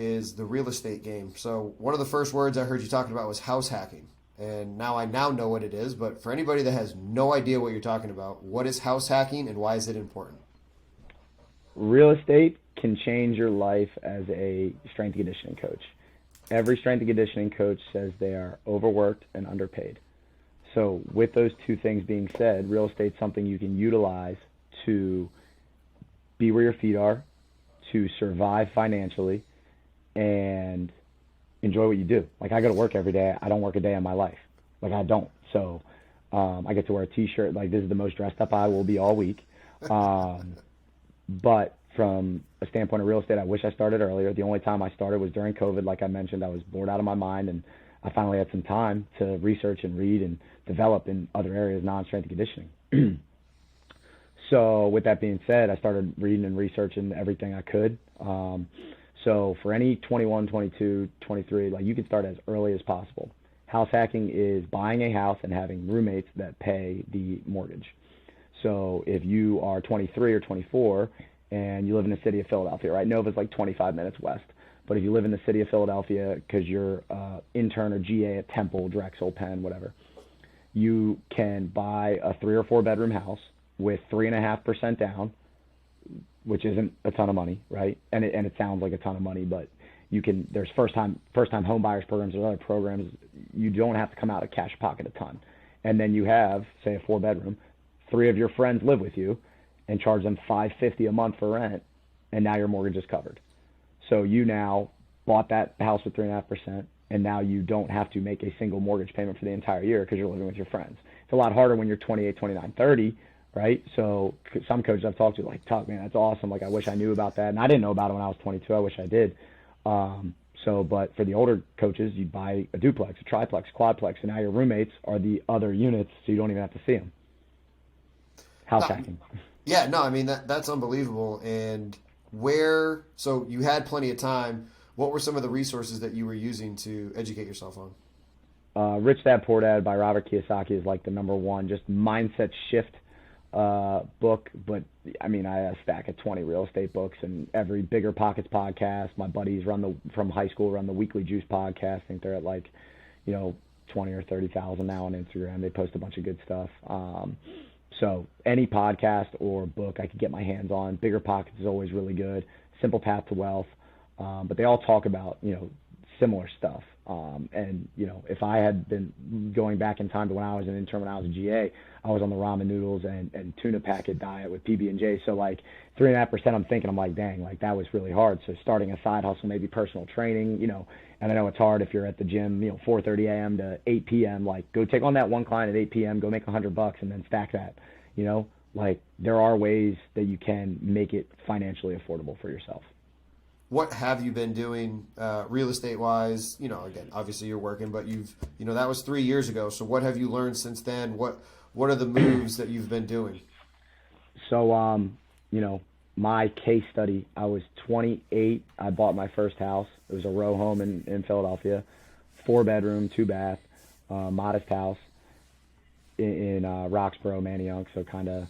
is the real estate game. So one of the first words I heard you talking about was house hacking. And now I now know what it is, but for anybody that has no idea what you're talking about, what is house hacking and why is it important? Real estate can change your life as a strength and conditioning coach. Every strength and conditioning coach says they are overworked and underpaid. So with those two things being said, real estate's something you can utilize to be where your feet are, to survive financially, and enjoy what you do. Like, I go to work every day. I don't work a day in my life. Like, I don't. So I get to wear a T-shirt. Like, this is the most dressed up I will be all week. But from a standpoint of real estate, I wish I started earlier. The only time I started was during COVID. Like I mentioned, I was bored out of my mind, and I finally had some time to research and read and develop in other areas, non-strength and conditioning. So with that being said, I started reading and researching everything I could. So for any 21, 22, 23, like, you can start as early as possible. House hacking is buying a house and having roommates that pay the mortgage. So if you are 23 or 24 and you live in the city of Philadelphia, right? Nova's like 25 minutes west. But if you live in the city of Philadelphia because you're intern or GA at Temple, Drexel, Penn, whatever, you can buy a 3 or 4 bedroom house with 3.5% down, which isn't a ton of money, right? And it sounds like a ton of money, but you can. There's first time home buyers programs. There's other programs. You don't have to come out of cash pocket a ton, and then you have, say, a 4 bedroom. 3 of your friends live with you, and charge them $550 a month for rent, and now your mortgage is covered. So you now bought that house with 3.5%, and now you don't have to make a single mortgage payment for the entire year because you're living with your friends. It's a lot harder when you're 28, 29, 30, right? So some coaches I've talked to, like, Tuck, man, that's awesome. Like, I wish I knew about that. And I didn't know about it when I was 22. I wish I did. But for the older coaches, you buy a duplex, a triplex, quadplex, and now your roommates are the other units, so you don't even have to see them. House No, hacking. yeah, no, I mean that's unbelievable. And so you had plenty of time. What were some of the resources that you were using to educate yourself on? Rich Dad Poor Dad by Robert Kiyosaki is like the number one, just mindset shift book. But I mean, I have a stack of 20 real estate books, and every Bigger Pockets podcast. My buddies from high school run the Weekly Juice podcast. I think they're at, like, 20 or 30,000 now on Instagram. They post a bunch of good stuff. So any podcast or book I could get my hands on. Bigger Pockets is always really good. Simple Path to Wealth. But they all talk about, similar stuff. If I had been going back in time to when I was an intern, when I was a GA, I was on the ramen noodles and tuna packet diet with PB&J. So, like, 3.5%, I'm like, dang, like, that was really hard. So starting a side hustle, maybe personal training, and I know it's hard if you're at the gym, 4:30 a.m. to 8 p.m. Like, go take on that one client at 8 p.m., go make $100 and then stack that, Like, there are ways that you can make it financially affordable for yourself. What have you been doing real estate wise? Again, obviously you're working, but that was 3 years ago. So what have you learned since then? What are the moves that you've been doing? So, my case study, I was 28. I bought my first house. It was a row home in Philadelphia, 4 bedroom, 2 bath, modest house in Roxborough, Manayunk. So kind of,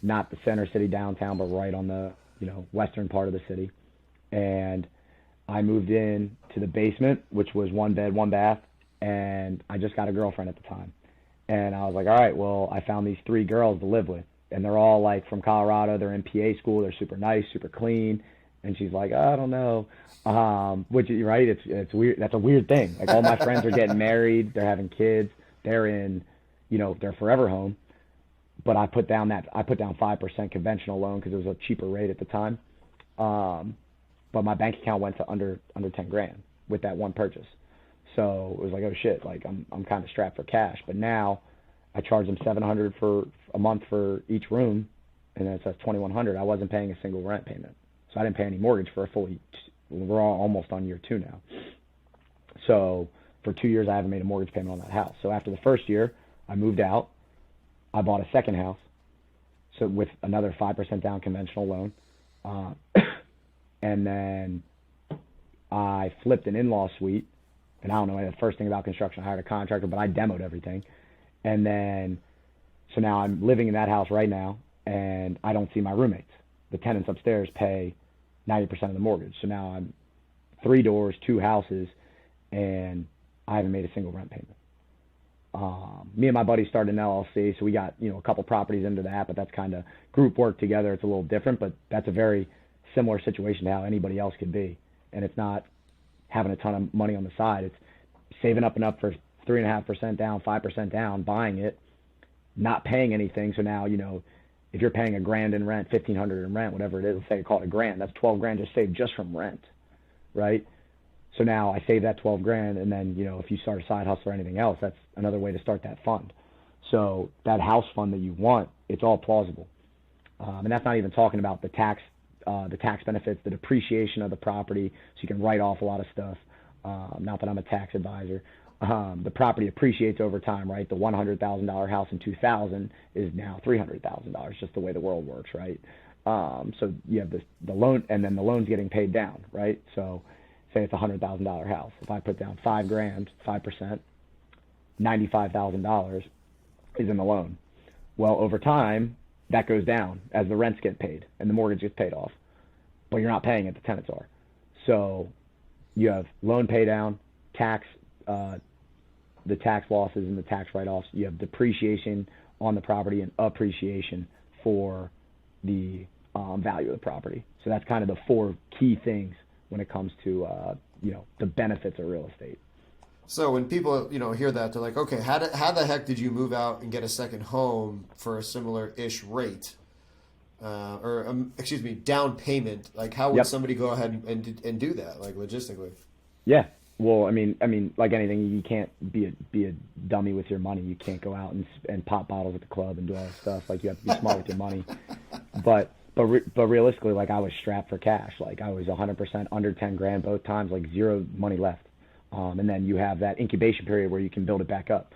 not the center city downtown, but right on the, western part of the city. And I moved in to the basement, which was 1 bed, 1 bath, and I just got a girlfriend at the time. And I was like, all right, well, I found these 3 girls to live with, and they're all, like, from Colorado. They're in PA school. They're super nice, super clean. And she's like, I don't know, which, right? It's weird. That's a weird thing. Like, all my friends are getting married. They're having kids. They're in, their forever home. But I put down 5% conventional loan because it was a cheaper rate at the time. But my bank account went to under 10 grand with that one purchase. So it was like, oh shit, like, I'm kind of strapped for cash. But now I charge them $700 for a month for each room, and then it says $2,100. I wasn't paying a single rent payment, so I didn't pay any mortgage for a fully. We're all almost on year 2 now. So for 2 years, I haven't made a mortgage payment on that house. So after the first year, I moved out. I bought a second house, so with another 5% down conventional loan. And then I flipped an in-law suite, and I don't know the first thing about construction. I hired a contractor, but I demoed everything. And then, so now I'm living in that house right now, and I don't see my roommates. The tenants upstairs pay 90% of the mortgage. So now 3 doors, 2 houses, and I haven't made a single rent payment. Me and my buddy started an LLC, so we got, a couple properties into that, but that's kind of group work together. It's a little different, but that's a very similar situation to how anybody else could be. And it's not having a ton of money on the side. It's saving up enough for 3.5% down, 5% down, buying it, not paying anything. So now, if you're paying $1,000 in rent, $1,500 in rent, whatever it is, let's say you call it $1,000, that's $12,000 just saved just from rent, right? So now I save that $12,000, and then, if you start a side hustle or anything else, that's another way to start that fund. So that house fund that you want, it's all plausible. And that's not even talking about the tax benefits, the depreciation of the property, so you can write off a lot of stuff. Not that I'm a tax advisor. The property appreciates over time, right? The $100,000 house in 2000 is now $300,000, just the way the world works, right? So you have the loan, and then the loan's getting paid down, right? So say it's a $100,000 house. If I put down $5,000, 5%, $95,000 is in the loan. Well, over time, that goes down as the rents get paid and the mortgage gets paid off, but you're not paying it, the tenants are. So you have loan pay down, tax, the tax losses and the tax write-offs. You have depreciation on the property and appreciation for the value of the property. So that's kind of the 4 key things when it comes to the benefits of real estate. So when people hear that, they're like, okay, how the heck did you move out and get a second home for a similar-ish rate, down payment? Like, how would somebody go ahead and do that, like logistically? Yeah, well, I mean, like anything, you can't be a dummy with your money. You can't go out and pop bottles at the club and do all that stuff. Like, you have to be smart with your money. But realistically, like, I was strapped for cash. Like, I was 100% under $10,000 both times, like zero money left. And then you have that incubation period where you can build it back up.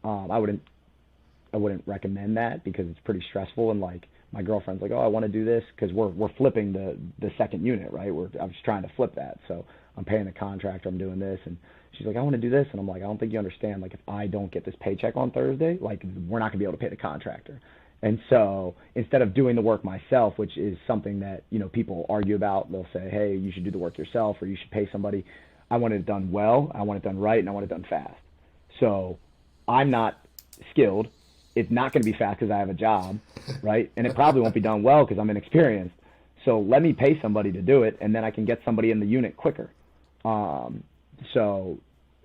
I wouldn't recommend that because it's pretty stressful. And like, my girlfriend's like, oh, I want to do this because we're flipping the second unit, right? I'm just trying to flip that. So I'm paying the contractor, I'm doing this. And she's like, I want to do this. And I'm like, I don't think you understand. Like, if I don't get this paycheck on Thursday, like, we're not gonna be able to pay the contractor. And so instead of doing the work myself, which is something that, people argue about, they'll say, hey, you should do the work yourself or you should pay somebody. I want it done well, I want it done right, and I want it done fast. So I'm not skilled. It's not going to be fast because I have a job, right? And it probably won't be done well because I'm inexperienced. So let me pay somebody to do it, and then I can get somebody in the unit quicker. So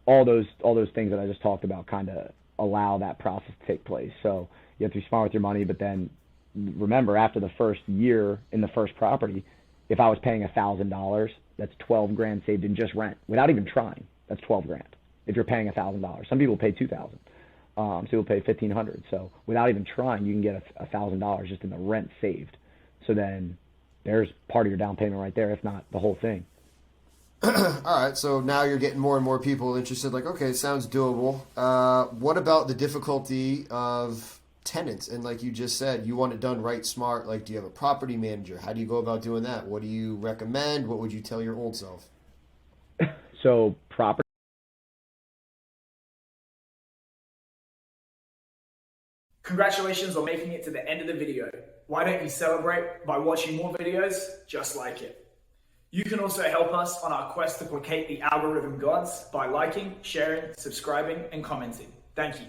all those things that I just talked about kind of allow that process to take place. So you have to be smart with your money, but then remember, after the first year in the first property, if I was paying $1,000, that's $12,000 saved in just rent without even trying. That's $12,000 if you're paying $1,000. Some people pay $2,000. Some people pay $1,500. So without even trying, you can get $1,000 just in the rent saved. So then there's part of your down payment right there, if not the whole thing. All right, so now you're getting more and more people interested. Like, okay, it sounds doable. What about the difficulty of tenants? And like you just said, you want it done right, smart. Like, do you have a property manager? How do you go about doing that? What do you recommend? What would you tell your old self? So property. Congratulations on making it to the end of the video. Why don't you celebrate by watching more videos just like it? You can also help us on our quest to placate the algorithm gods by liking, sharing, subscribing, and commenting. Thank you.